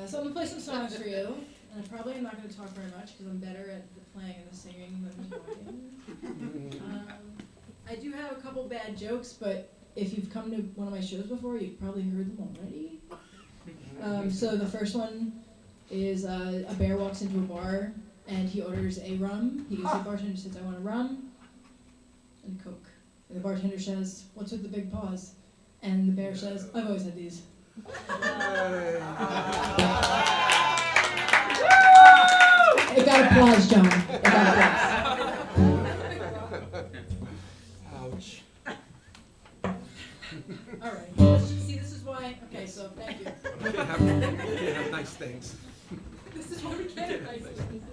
So I'm going to play some songs for you, and I probably am not going to talk very much because I'm better at the playing and the singing than the talking. I do have a couple bad jokes, but if you've come to one of my shows before, you've probably heard them already. So the first one is a bear walks into a bar, and he orders a rum. He goes to the bartender and says, I want a rum and Coke. And the bartender says, what's with the big paws? And the bear says, I've always had these. It got applause, John. It got applause. Ouch. All right. See, this is why. Okay, so thank you. You can't have nice things. This is why we can't have nice things.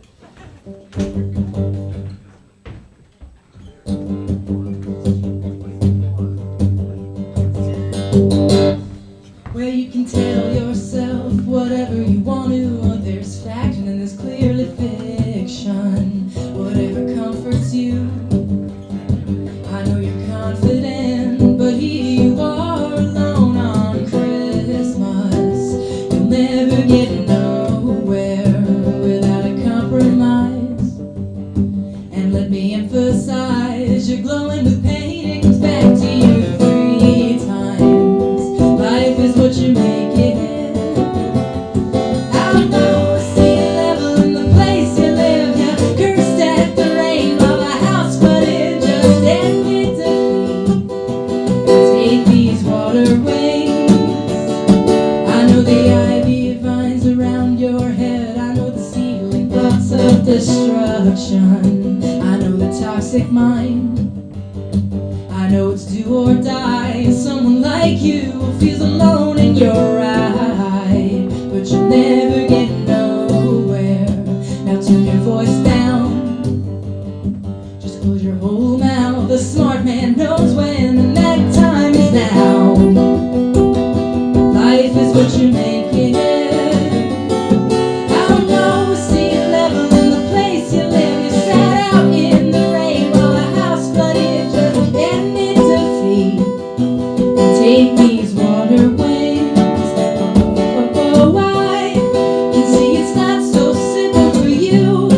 Well, you can tell yourself whatever you want to. There's fact and then there's clearly fiction. Whatever comforts you. I know you're confident, but here you are alone on Christmas. You'll never get nowhere without a compromise. And let me emphasize, you're glowing with paintings back to you 3 times. Life is what you make it. Out low, sea level in the place you live. You cursed at the rain while the house flooded. Just admit defeat and take these waterways. I know the ivy vines around your head. I know the stealing thoughts of destruction. I know the toxic mind. I know it's do or die. Someone like you feels alone in your ride, but you'll never get nowhere. Now turn your voice down. Just close your whole mouth. The smart man knows when, and that time is now. Life is what you make it. Out low, sea level in the place you live. You sat out in the rain while the house flooded. Just admit defeat and take these waterways. Oh, I can see it's not so simple for you.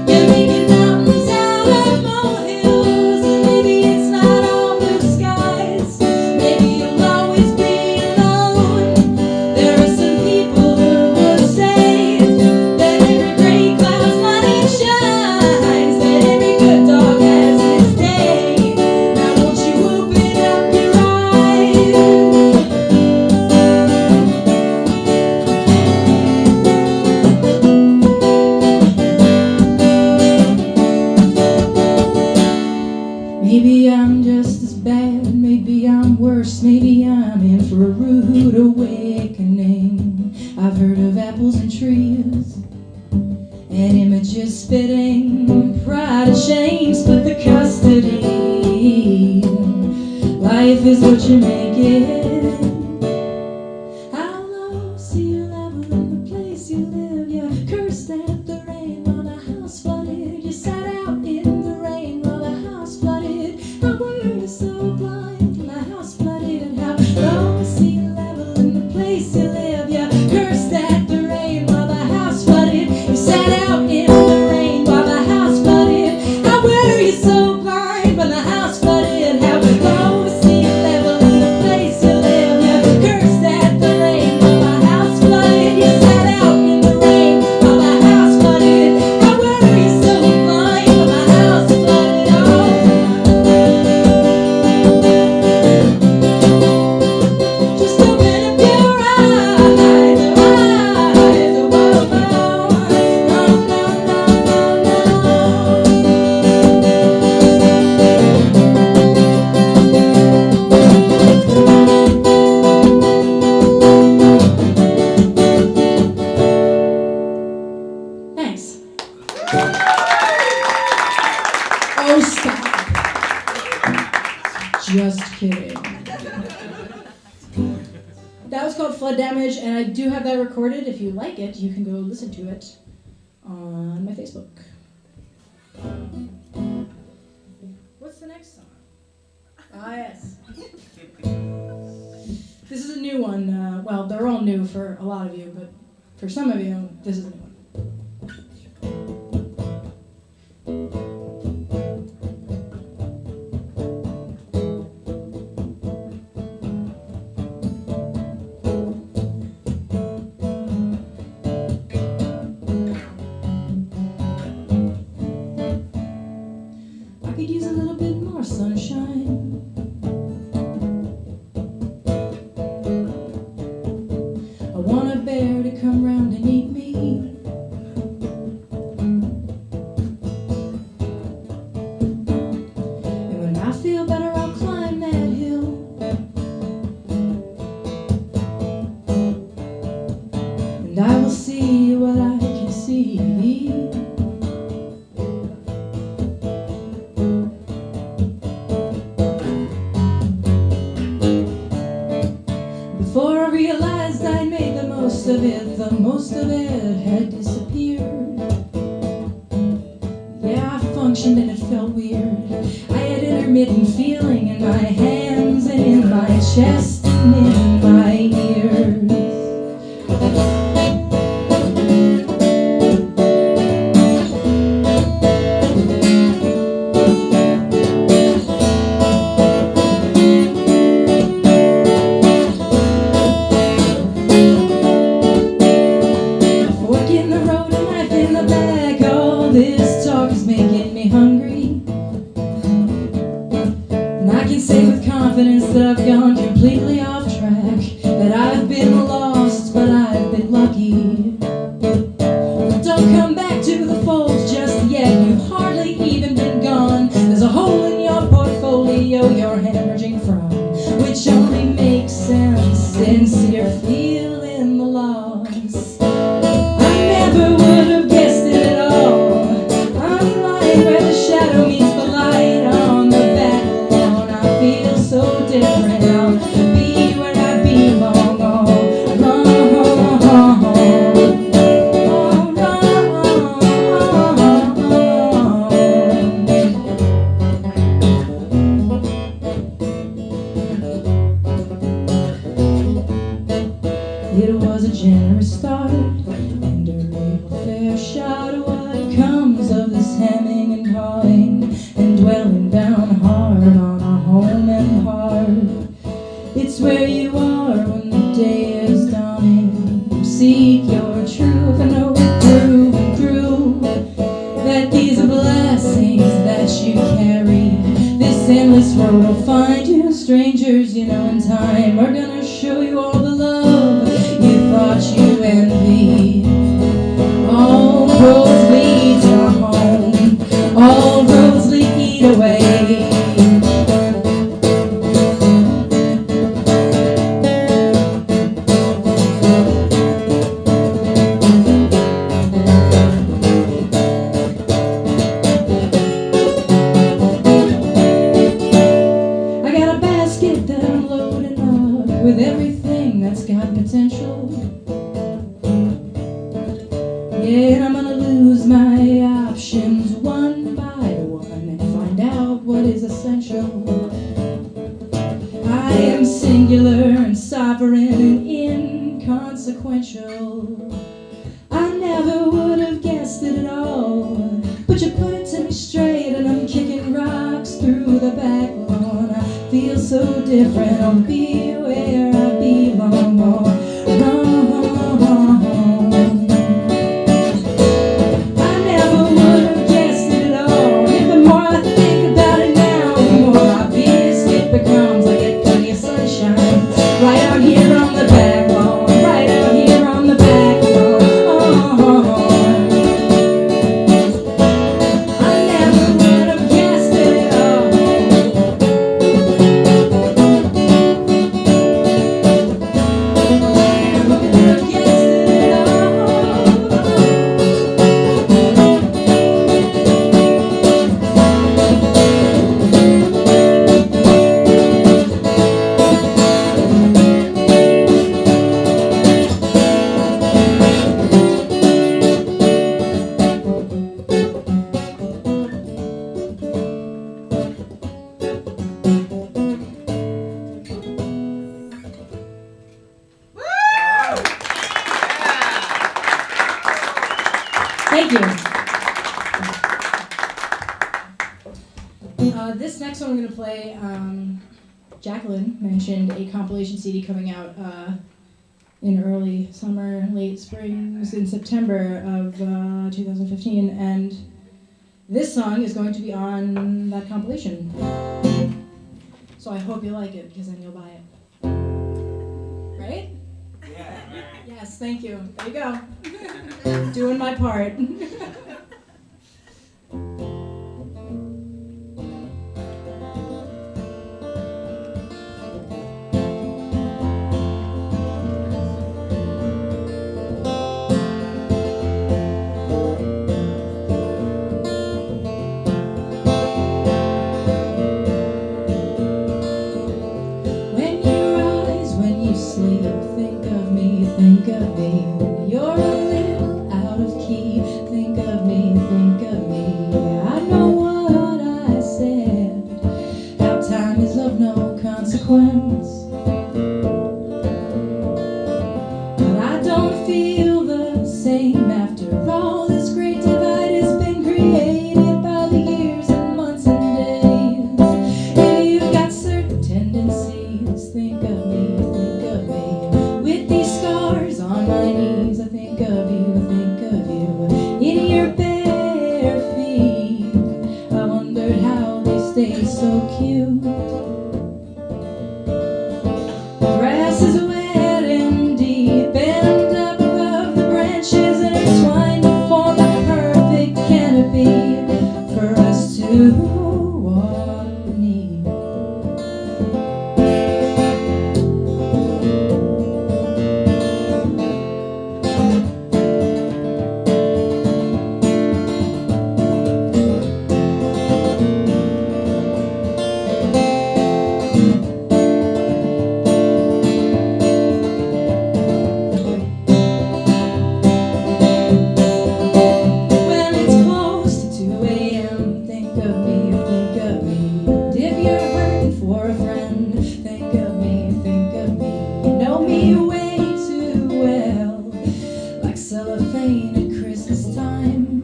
You're making mountains out of molehills, and maybe it's not all blue skies. Maybe you'll always be alone. There are some people who would say that every gray cloud's light shines, that every good dog has its day. Now won't you open up your eyes? Maybe I'm just as bad, maybe I'm worse, maybe I'm in for a rude awakening. I've heard of apples and trees, and images spitting, pride and shame split the custody. Life is what you make it. How low, sea level in the place you live. You cursed at the rain while the house flooded. You sat out in the rain while the house flooded. How were you so blind when the house flooded? How low, sea level in the place you live. You cursed at the rain while the house flooded. You sat out in the rain while the house flooded. How were you so blind when the house flooded? How low, sea level in the place you live. You cursed at the rain while the house flooded. You sat out in the rain while the house flooded. How were you so blind when the house flooded? Oh, just open up your eyes, oh, eyes, oh, oh, oh. No, no, no, no, Thanks. Oh, stop. Just kidding. That was called Flood Damage, and I do have that recorded. If you like it, you can go listen to it on my Facebook. What's the next song? Ah, yes. This is a new one. Well, they're all new for a lot of you, but For some of you, this is a new one. I could use a little bit more sunshine. I want a bear to come round and eat me. And when I feel better, I'll climb that hill. And I will see what I can see. Before I realized I'd made the most of it had disappeared. Yeah, I functioned and it felt weird. I had intermittent feeling in my hands and in my chest and in my ears. Fork in the road, a knife in the back. All this talk is making me hungry. And I can say with confidence that I've gone completely off track, that I've been lost, but I've been lucky. Don't come back to the fold just yet. You've hardly even been gone. There's a hole in your portfolio you're hemorrhaging from, which only makes sense since you're feeling the loss. I never would have guessed it at all. I'm lying where the shadow meets the light on the back lawn. I feel so different. I'll be where I belong. All wrong. It was a generous start and a real fair shot. What comes of this hemming and hawing and dwelling down hard on a home and heart? It's where you are when the day is dawning. Seek your truth and know it through and through, that these are blessings that you carry. This endless road will find you. Strangers you know in time are gonna show you all the love you thought you envied. All roads lead to home. All roads lead away. I got a basket that I'm loading up with everything that's got potential. Yeah, and I'm gonna lose my options one by one and find out what is essential. I am singular and sovereign and inconsequential. I never would have guessed it at all, but you put it to me straight and I'm kicking rocks through the back lawn. I feel so different. I'll be where I belong. All wrong. I never would have guessed it at all. And the more I think about it now, the more obvious it becomes. I get plenty of sunshine right out here on the back lawn. Right out here on the back lawn. I never would have guessed it at all. Thank you. This next one we're going to play, Jaclyn mentioned a compilation CD coming out in early summer, late spring. It was in September of 2015, and this song is going to be on that compilation. So I hope you like it, because then you'll buy it. Right? Yeah. Yes, thank you. There you go. Doing my part. Think of me, you're a little out of key. Think of me, think of me. I know what I said, how time is of no consequence. But I don't feel the same after all. This great divide has been created by the years and months and days. If you've got certain tendencies, think of me, think of me. With these scars on my knees, I think of you, in your bare feet. I wondered how they stayed so cute. The grass is wet and deep, and up above the branches intertwined to form a perfect canopy for us to walk beneath. When it's close to 2 a.m., think of me, think of me. And if you're hurting for a friend, think of me, think of me. You know me way too well, like cellophane at Christmas time.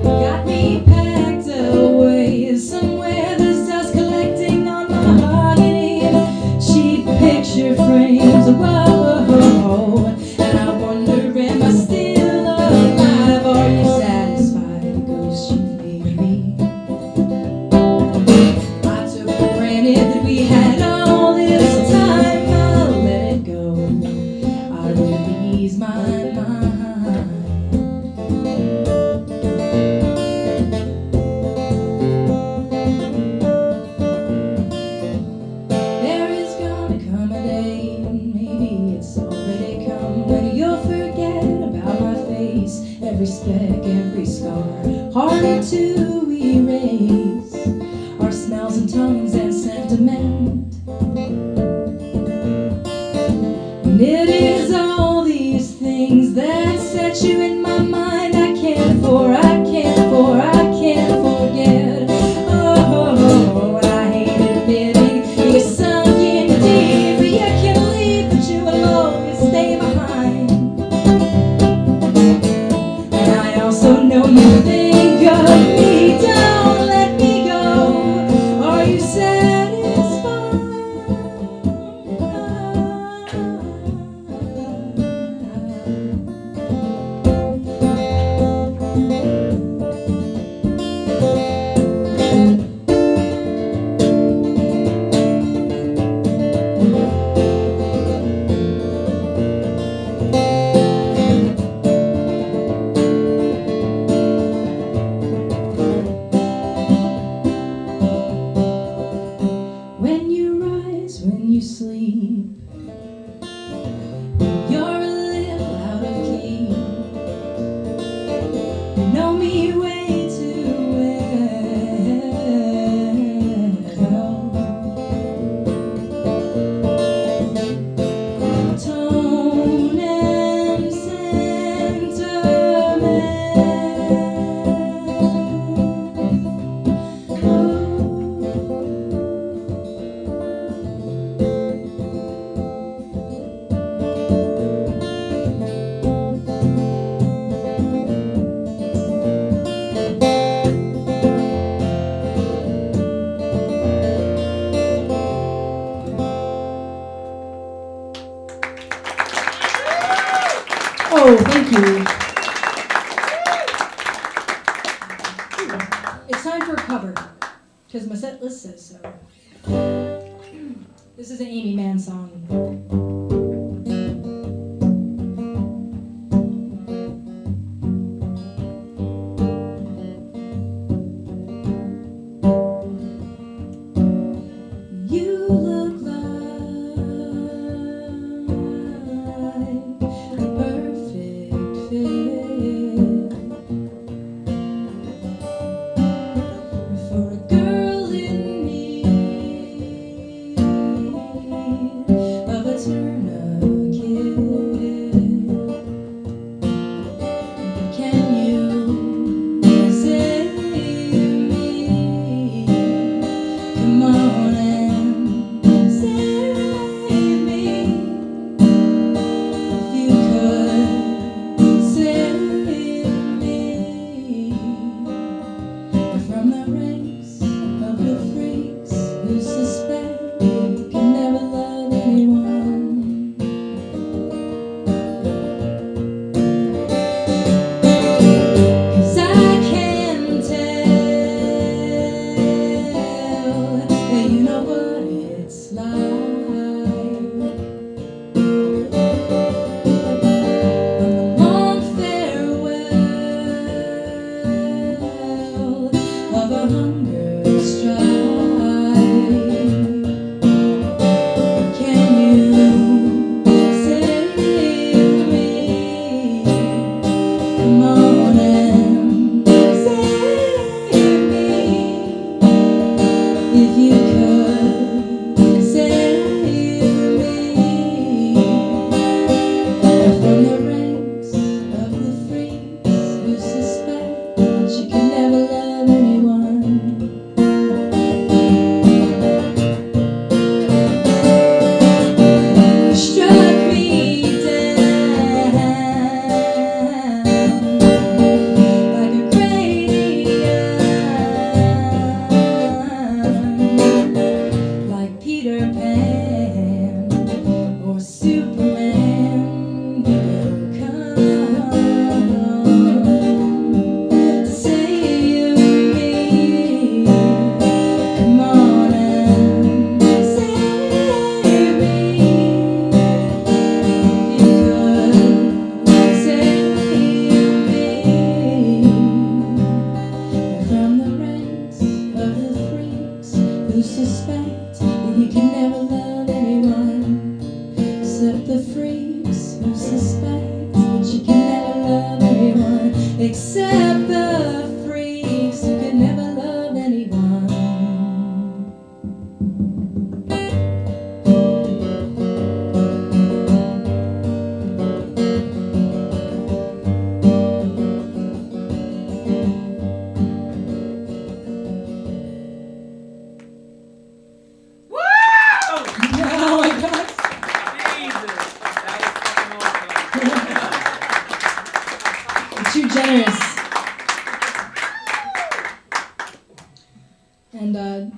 Got me packed away somewhere, there's dust collecting on mahogany and cheap picture frames. Whoa, and I wonder, am I still alive? Are you satisfied with the ghost you made me? I took for granted that we had all this time. I'll let it go. I really ease my mind. There is gonna come a day, and maybe it's already come, when you'll forget about my face. Every speck, every scar, harder to erase. Our smells and tongues and sentiment. And it is all these things that set you in my mind. I can't forget. Oh, and I hate admitting you're sunk in deep, but you can leave, but you will always stay behind. And I also know you think of me. Don't let me go. Are you satisfied? When you rise, when you sleep, you're a little out of key. You know me way too well. Tone and sentiment. Oh, thank you. It's time for a cover, because my set list says so. This is an Amy Mann song.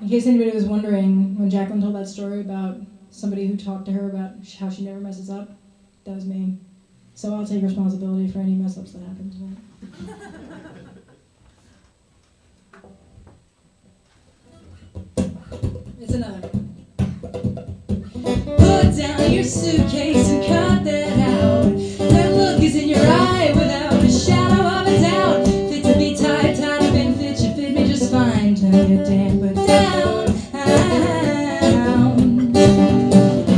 In case anybody was wondering, when Jaclyn told that story about somebody who talked to her about how she never messes up, that was me. So I'll take responsibility for any mess ups that happen tonight. It's another. Put down your suitcase and cut that out. That look is in your eye without a shadow of a doubt. Fit to be tied, tied up and fit, you fit me just fine. Turn your damper down.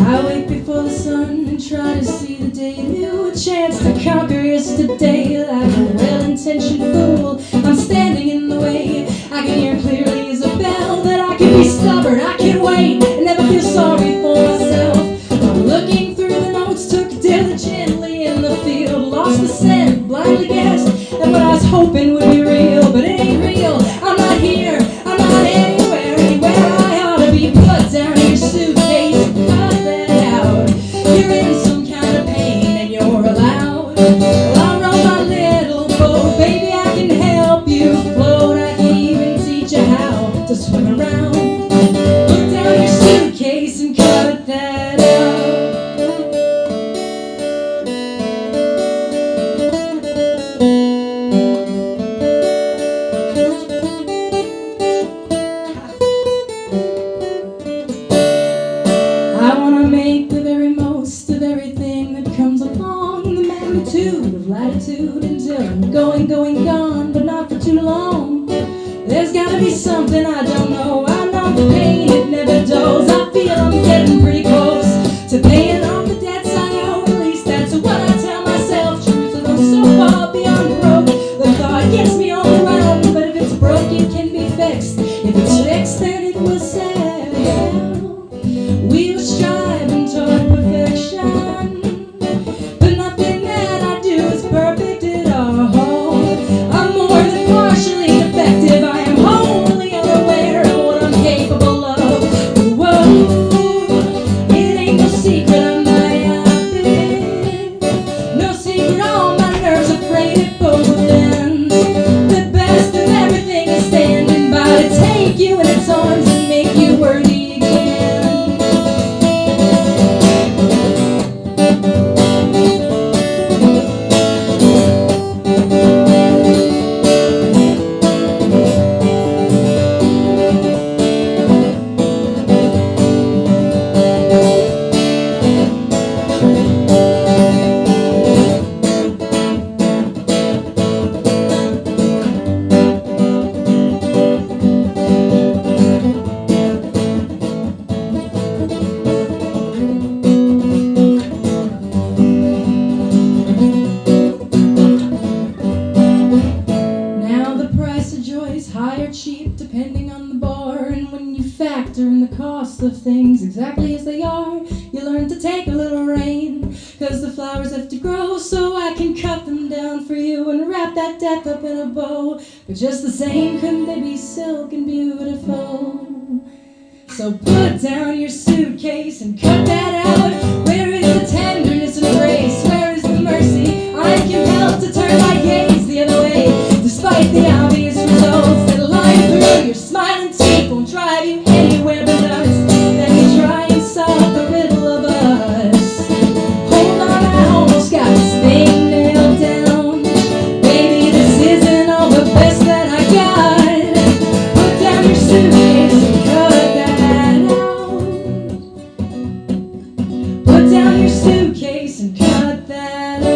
I wake before the sun and try to see the day new. A chance to conquer yesterday like a well-intentioned fool. I'm standing in the way. I can hear clearly as a bell that I can be stubborn, I can wait and never feel sorry for myself. I'm looking through the notes, took diligently in the field, lost the scent, blindly guessed that what I was hoping would be real, but it ain't real. I'm not here, I'm not anywhere, anywhere I ought to be. Put down your suitcase and cut that out. You're in some kind of pain and you're allowed. Well, I wrote my little something I don't know. I know the pain, it never dulls. I feel I'm getting pretty close to paying off the debts I owe. At least that's what I tell myself. Truth is I'm so far beyond broke. The thought gets me all around. But if it's broke, it can be fixed. If it's fixed, then it will sell. We'll strive toward perfection, but nothing that I do is perfect at all. I'm more than partially effective. I am wholly unaware of what I'm capable of. Whoa, it ain't no secret I'm myopic. No secret all my nerves are frayed at both ends. The best of everything is standing by to take you in its arms and make you worthy again. Now the price of joy is high or cheap depending on the bar, and when you factor in the cost of things exactly as they are, you learn to take a little rain, cause the flowers have to grow so I can cut them down for you and wrap that death up in a bow. But just the same, couldn't they be silk and beautiful? So put down your suitcase and cut that out. Where is the tenderness and grace? Where is the mercy? I'm compelled to turn my gaze the other way, despite the obvious results that line through your smiling teeth won't drive you anywhere but us. Let me try and solve the riddle of us. Hold on, I almost got this thing nailed down. Baby, this isn't all the best that I got. Put down your suitcase and cut that out. Put down your suitcase and cut that out.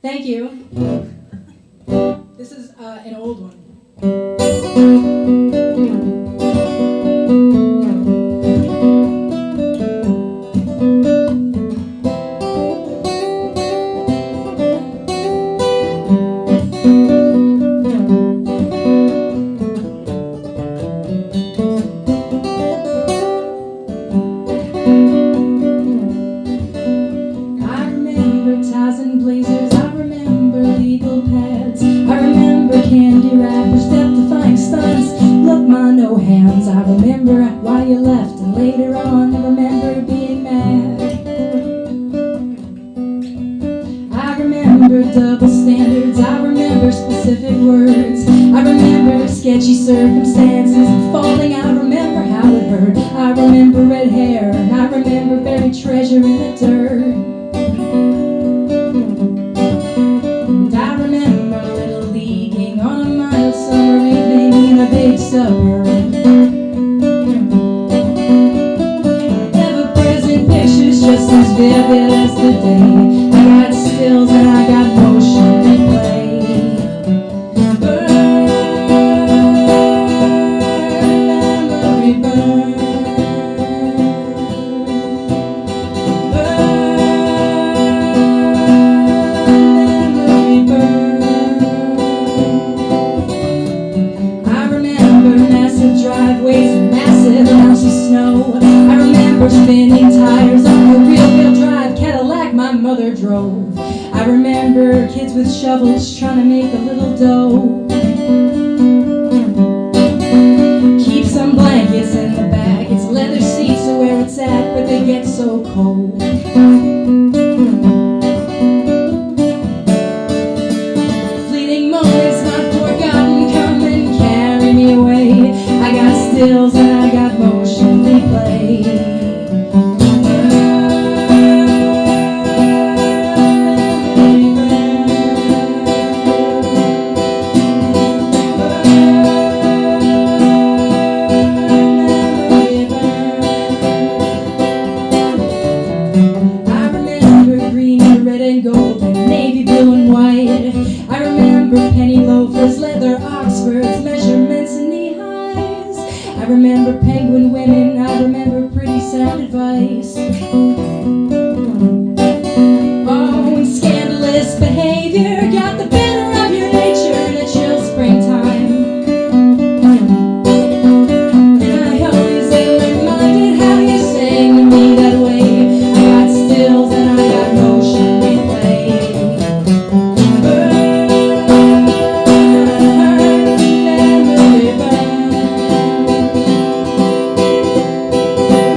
Thank you. Thank you. This is an old one. I remember ties and blazers, I remember legal pads, I remember candy wrappers, death-defying stunts. Look, ma, no hands. I remember why you left, and later on I remember being mad. I remember double standards, I remember specific words, I remember sketchy circumstances and falling. I remember how it hurt, I remember red hair, and I remember buried treasure in the dirt. And I remember little leaking on a mild summer evening in a big suburb. Ever-present pictures just as vivid as the day. I got stills and I got motion replay. Burn, memory burn. Burn, memory burn. I remember massive driveways and massive amounts of snow. I remember spinning tires on the rear-wheel drive Cadillac my mother drove. I remember kids with shovels trying to make a little dough. Keep some blankets in the back. It's leather seats are where it's at, but they get so cold. Fleeting moments not forgotten, come and carry me away. I got stills and I got motion replay. I remember green and red and gold and navy blue and white. I remember penny loafers, leather Oxfords, measurements and knee highs. I remember penguin women, I remember pretty sound advice. Oh, and scandalous behavior got the better of your nature in a chill springtime. And I always am reminded how you sang to me that way. I got stills and I got motion replay. Burn, memory burn.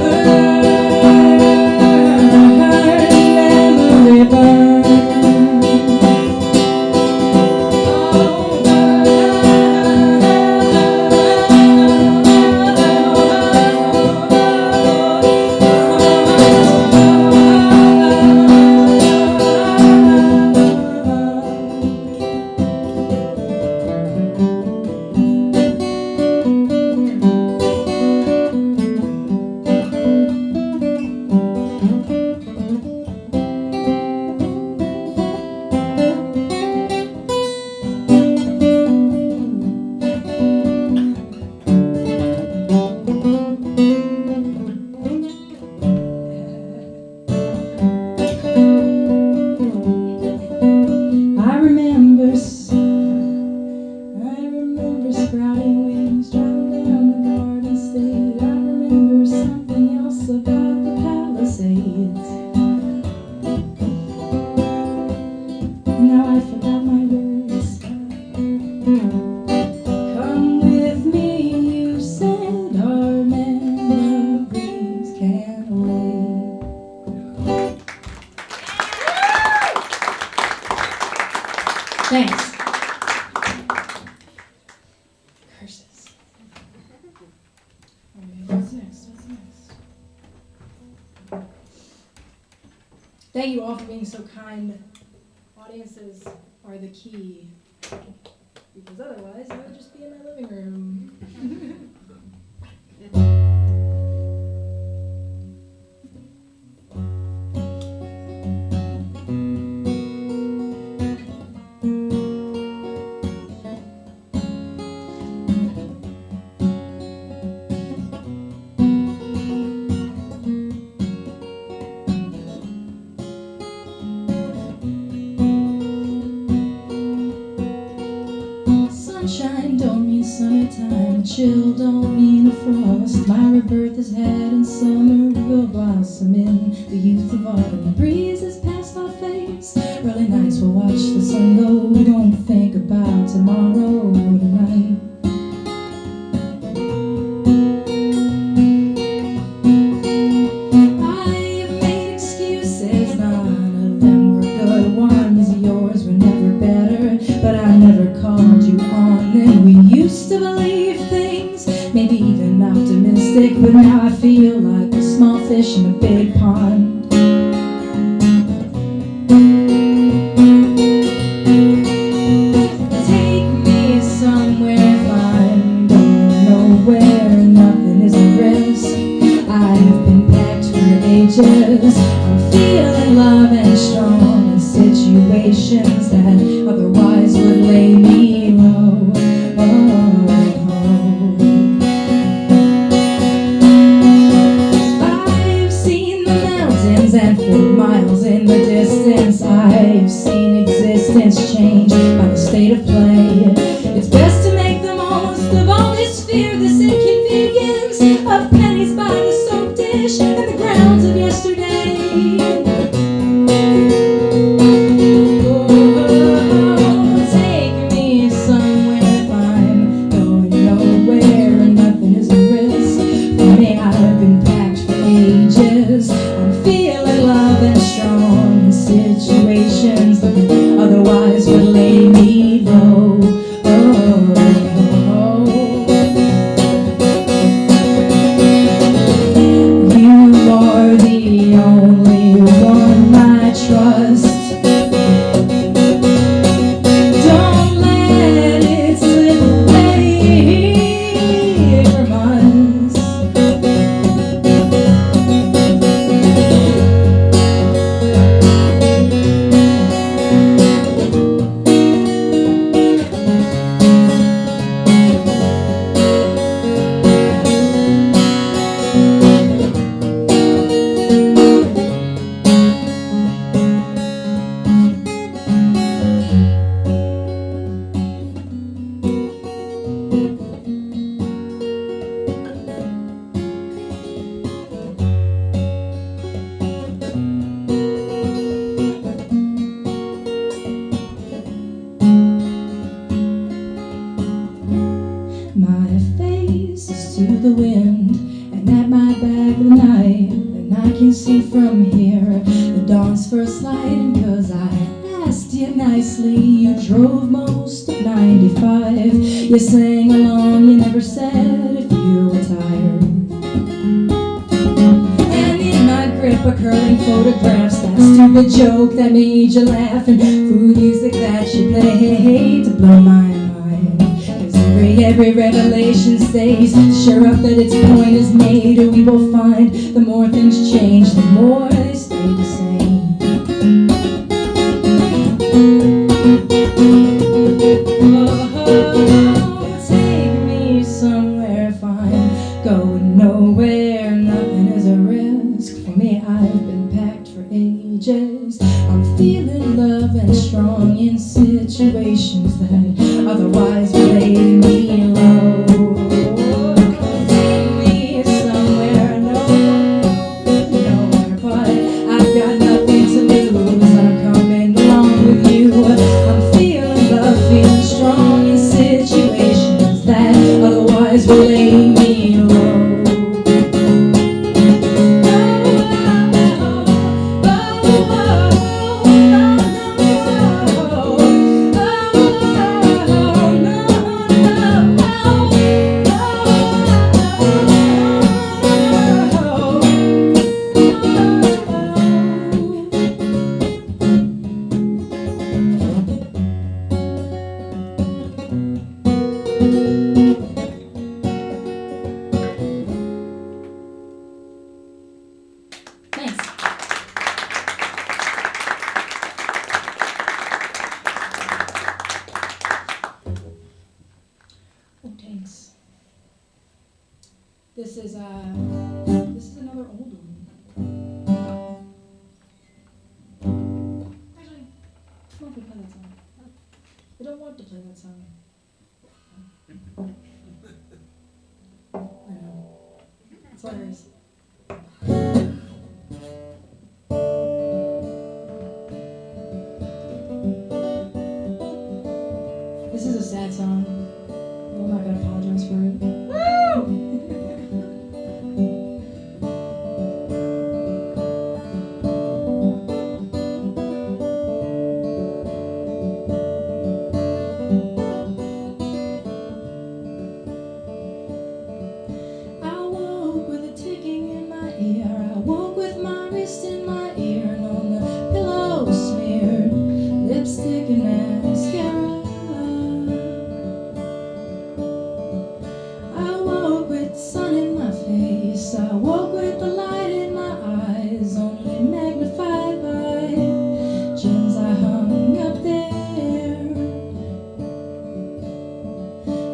Burn, memory burn. I remember sprouting wings, driving down the Garden State. I remember something else about the Palisades. Now I forgot my words. Come with me, you said, our memories can't wait. Thanks. Curses. Okay, what's next? Thank you all for being so kind. Audiences are the key. Because otherwise, I would just be in my living room. Sunshine don't mean summertime, chill don't mean a frost. My rebirth is had in summer, will blossom in the youth of autumn. Breezes past our face, early nights we'll watch the sun go. We don't think about tomorrow tonight. I've made excuses, none of them were good ones. Yours were never better, but I never called you on them. We used to believe things, maybe even optimistic, but now I feel like a small fish in a big pond. Take me somewhere fine, don't know where, nothing is at risk. I have been packed for ages. I'm feeling love and strong in situations that otherwise would lay me low. I've seen the mountains and 4 miles in the distance. I've seen existence changed by the state of play. It's best to make the most of all this fear, this inconvenience of pennies by the soap dish and the grounds of yesterday. Take me somewhere fine, going nowhere, nothing is a risk. For me, I've been packed for ages. I'm feeling love and strong in situations that otherwise would lay me low. from here. The dawn's first light, and 'cause I asked you nicely, you drove most of 95. You sang along, you never said if you were tired. And in my grip are curling photographs, that stupid joke that made you laugh, and food music that you played to blow my mind. 'Cause every revelation stays sure up that its point is made, or we will find the more things change, the more they stay the same. Oh, take me somewhere fine, going nowhere, nothing is a risk for me. I've been packed for ages. I'm feeling love and strong in situations that otherwise would lay me low. Take me somewhere, nowhere, but I've got nothing to lose. I'm coming along with you. I'm feeling love, feeling strong in situations that otherwise would lay me low. This is another old one. Actually, come on, play that song. I don't want to play that song. I know. It's hilarious. This is a sad song. I'm not gonna apologize for it. Woo!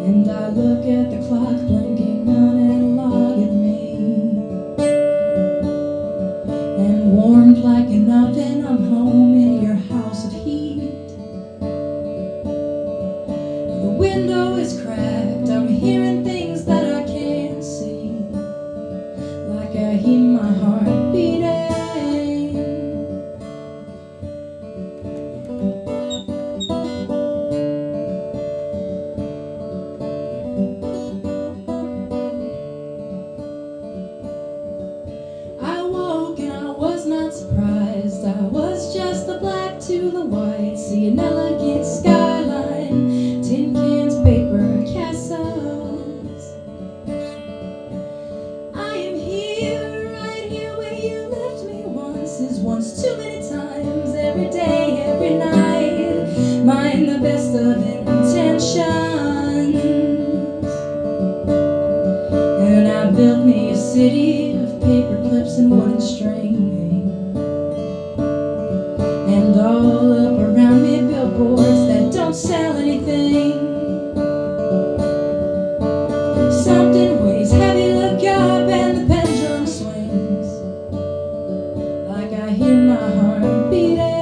And I look at the clock blinking on analog at me, and warmed like an oven, I'm home in your house of heat. The window is cracked, I'm hearing things that I can't see, like I hear my heart beating. To the white, see an elegant skyline, tin cans, paper castles. I am here, right here where you left me once, is once too many times, every day, every night, mind the best of intentions. And I built me a city of paper clips and wooden string. And all up around me, billboards that don't sell anything. Something weighs heavy, look up, and the pendulum swings, like I hear my heart beating.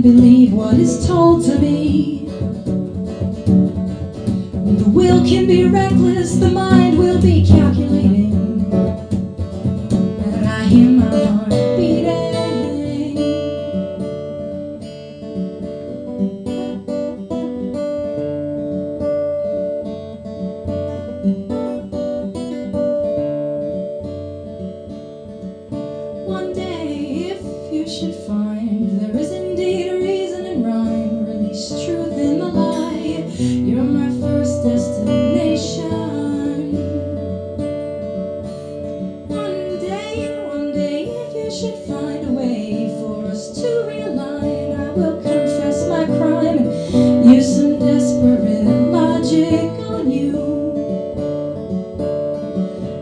believe what is told to me. The will can be reckless, the mind will be calculating, and I hear my heart beating. One day, if you should find there is indeed a reason in rhyme, release truth in the lie, you're my first destination. One day, if you should find a way for us to realign, I will confess my crime and use some desperate logic on you.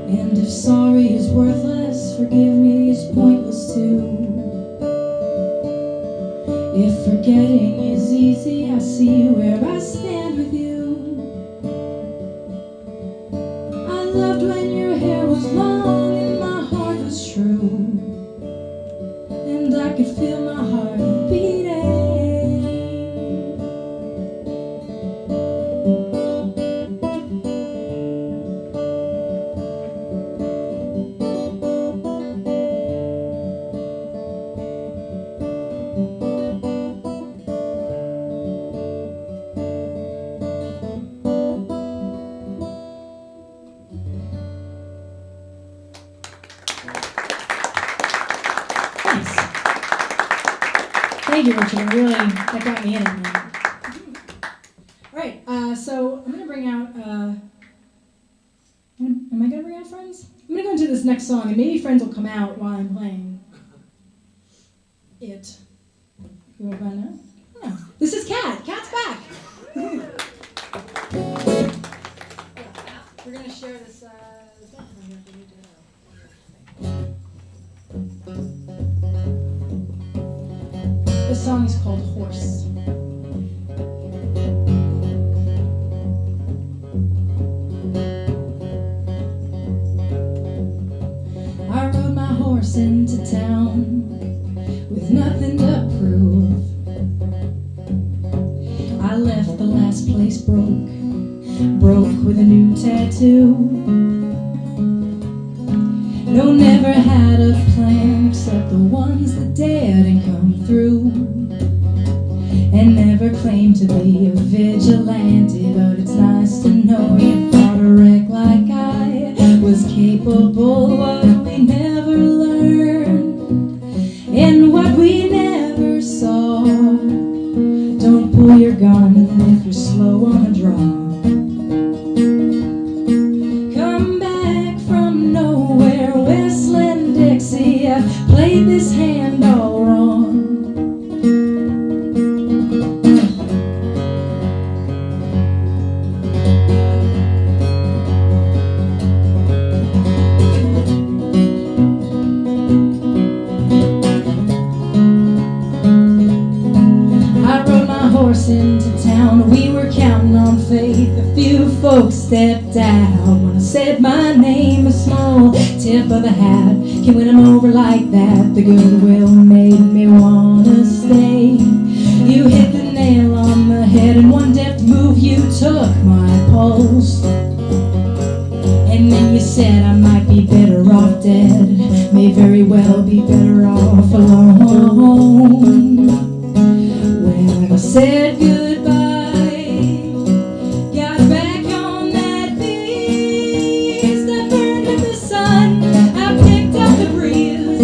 And if sorry is worthless, forgive me is pointless too. If forgetting is easy, I see where I stand with you. I loved when your hair was long and my heart was true, and I could feel my heart beating. Thanks. Thank you, Richard. Really, that got me in it, man. All right, so I'm going to bring out, am I going to bring out Friends? I'm going to go into this next song, and maybe Friends will come out while I'm playing it. You want to find out? Yeah. This is Kat. Kat's back. We're going to share this stuff. This song is called Horse. I rode my horse into town with nothing to prove. I left the last place broke with a new tattoo. No, never had a plan except the ones that dared and come through. And never claimed to be a vigilante, but it's nice to know you thought a wreck like I was capable. What we never learned and what we never saw. Don't pull your gun if you're slow on the draw. Played this hand all wrong. I rode my horse into town. We were counting on faith. A few folks stepped out when I said my name. A small tip of the hat can win 'em over like that. The goodwill made me wanna stay. You hit the nail on the head. In one deft move you took my pulse. And then you said I might be better off dead. May very well be better off alone. When I said goodbye, got back on that beast. I burned in the sun. I picked up the breeze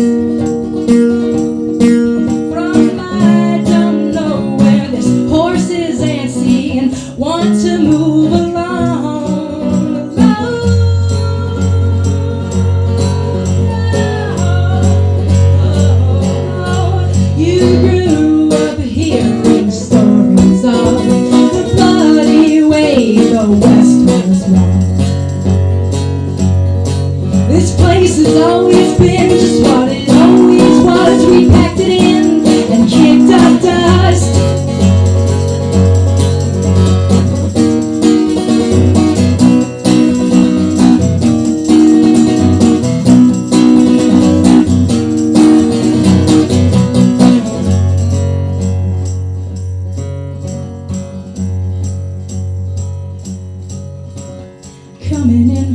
from I don't know where. This horse is antsy and want to move along. You grew up hearing stories of the bloody way the West was won. This place has always been just what it always was. We packed it in and kicked up dust.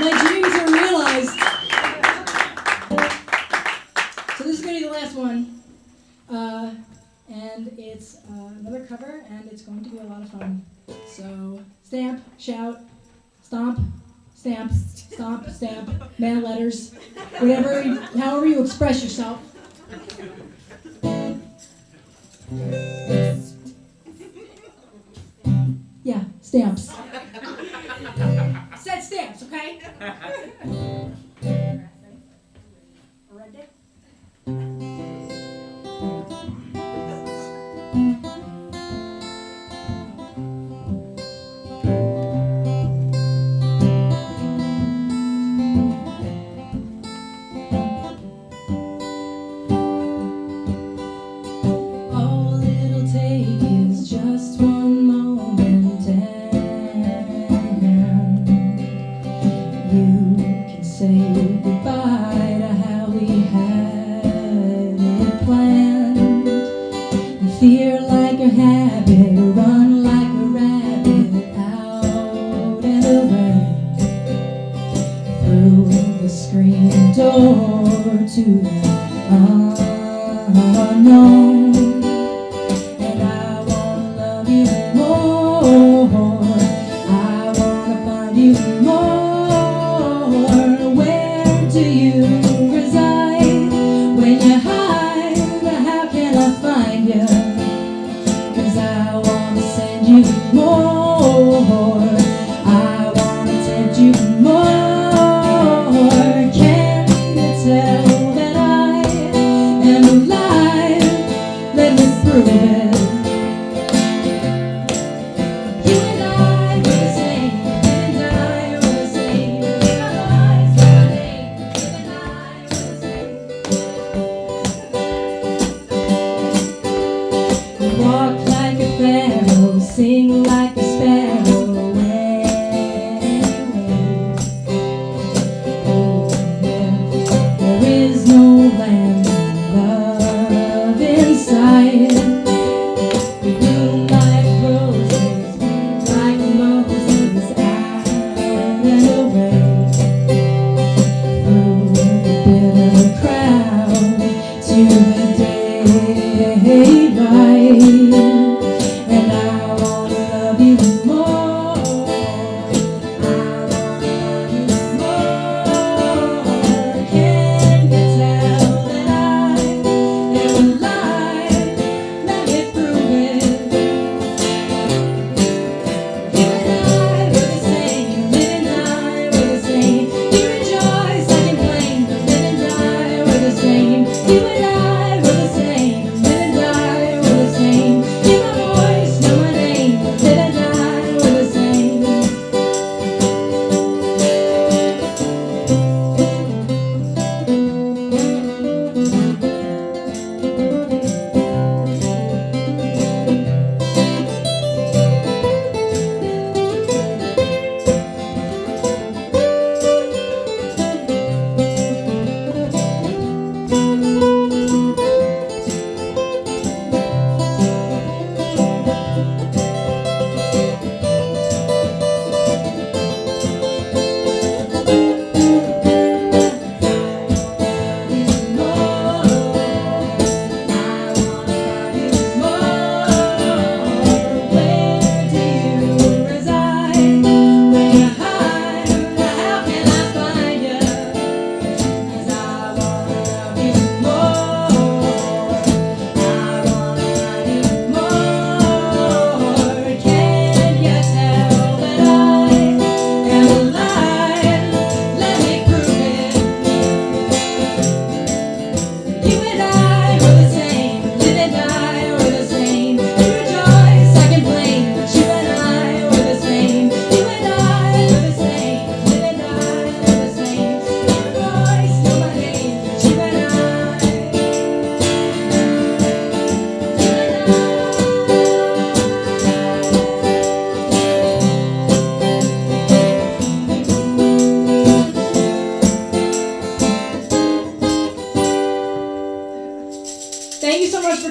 My dreams are realized. So this is going to be the last one. And it's another cover, and it's going to be a lot of fun. So stamp, shout, stomp, stamp, stomp, stamp, mail letters, whatever, however you express yourself. Yeah, stamps. Said stamps, okay? Ready? All it'll take is just one moment, and you can say goodbye to how we had it planned. You fear like a habit, run like a rabbit, out and away, through the screen door to the unknown. And I wanna love you more, I wanna find you more. Where do you reside? When you hide, how can I find you? 'Cause I wanna send you more, I wanna tempt you more. Can you tell that I am alive?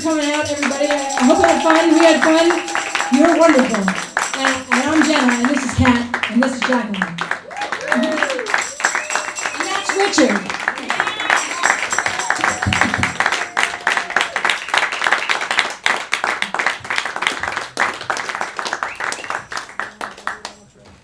for coming out, everybody. I hope you had fun. We had fun. You're wonderful. And I'm Jenna, and this is Kat, and this is Jaclyn.